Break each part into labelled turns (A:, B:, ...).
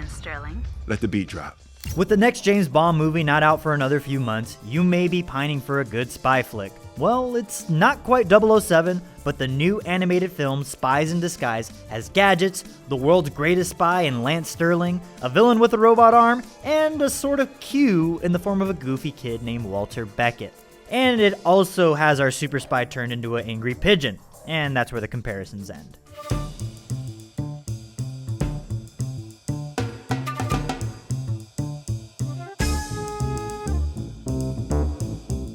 A: Agent Sterling.
B: Let the beat drop.
C: With the next James Bond movie not out for another few months, you may be pining for a good spy flick. Well, it's not quite 007, but the new animated film Spies in Disguise has gadgets, the world's greatest spy in Lance Sterling, a villain with a robot arm, and a sort of Q in the form of a goofy kid named Walter Beckett. And it also has our super spy turned into an angry pigeon, and that's where the comparisons end.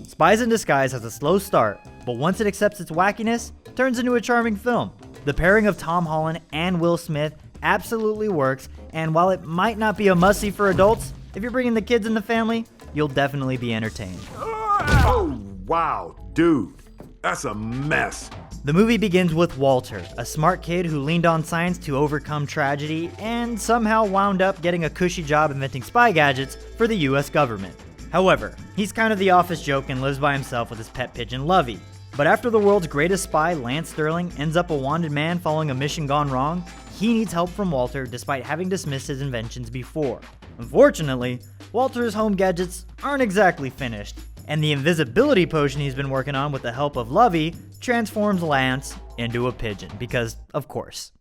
C: Spies in Disguise has a slow start, but once it accepts its wackiness, it turns into a charming film. The pairing of Tom Holland and Will Smith absolutely works, and while it might not be a must-see for adults, if you're bringing the kids in the family, you'll definitely be entertained.
B: Oh, wow, dude. That's a mess.
C: The movie begins with Walter, a smart kid who leaned on science to overcome tragedy and somehow wound up getting a cushy job inventing spy gadgets for the US government. However, he's kind of the office joke and lives by himself with his pet pigeon Lovey. But after the world's greatest spy, Lance Sterling, ends up a wanted man following a mission gone wrong, he needs help from Walter despite having dismissed his inventions before. Unfortunately, Walter's home gadgets aren't exactly finished, and the invisibility potion he's been working on with the help of Lovey transforms Lance into a pigeon, because of course.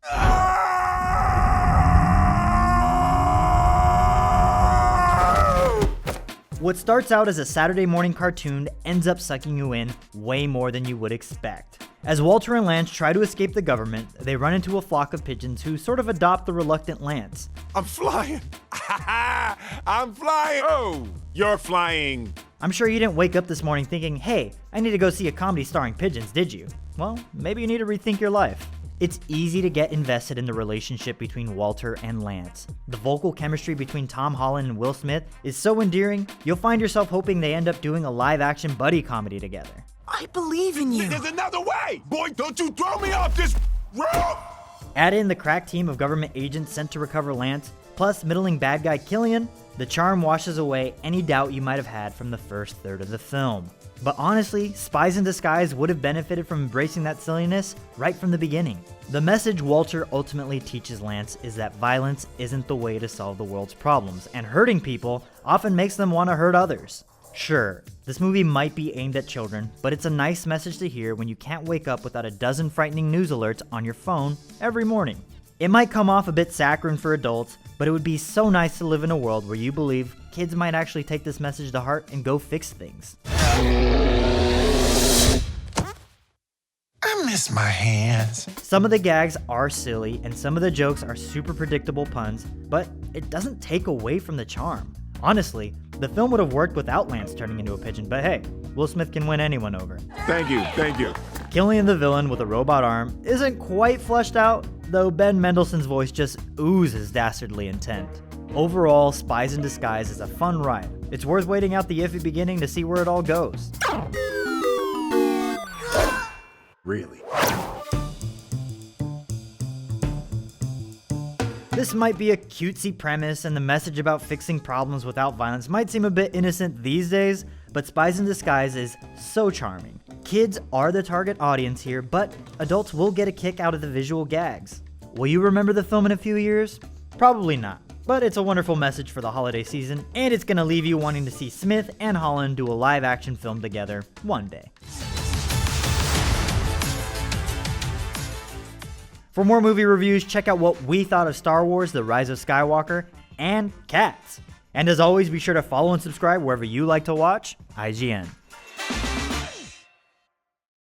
C: What starts out as a Saturday morning cartoon ends up sucking you in way more than you would expect. As Walter and Lance try to escape the government, they run into a flock of pigeons who sort of adopt the reluctant Lance.
B: I'm flying. I'm flying. Oh, you're flying.
C: I'm sure you didn't wake up this morning thinking, hey, I need to go see a comedy starring pigeons, did you? Well, maybe you need to rethink your life. It's easy to get invested in the relationship between Walter and Lance. The vocal chemistry between Tom Holland and Will Smith is so endearing, you'll find yourself hoping they end up doing a live-action buddy comedy together.
D: I believe in you.
B: There's another way. Boy, don't you throw me off this rope.
C: Add in the crack team of government agents sent to recover Lance, plus middling bad guy Killian, the charm washes away any doubt you might have had from the first third of the film. But honestly, Spies in Disguise would have benefited from embracing that silliness right from the beginning. The message Walter ultimately teaches Lance is that violence isn't the way to solve the world's problems, and hurting people often makes them want to hurt others. Sure, this movie might be aimed at children, but it's a nice message to hear when you can't wake up without a dozen frightening news alerts on your phone every morning. It might come off a bit saccharine for adults, but it would be so nice to live in a world where you believe kids might actually take this message to heart and go fix things.
D: I miss my hands.
C: Some of the gags are silly, and some of the jokes are super predictable puns, but it doesn't take away from the charm. Honestly, the film would have worked without Lance turning into a pigeon, but hey, Will Smith can win anyone over.
B: Thank you, thank you.
C: Killian the villain with a robot arm isn't quite fleshed out, though Ben Mendelsohn's voice just oozes dastardly intent. Overall, Spies in Disguise is a fun ride. It's worth waiting out the iffy beginning to see where it all goes.
B: Really?
C: This might be a cutesy premise, and the message about fixing problems without violence might seem a bit innocent these days, but Spies in Disguise is so charming. Kids are the target audience here, but adults will get a kick out of the visual gags. Will you remember the film in a few years? Probably not, but it's a wonderful message for the holiday season, and it's gonna leave you wanting to see Smith and Holland do a live-action film together one day. For more movie reviews, check out what we thought of Star Wars: The Rise of Skywalker and Cats. And as always, be sure to follow and subscribe wherever you like to watch IGN.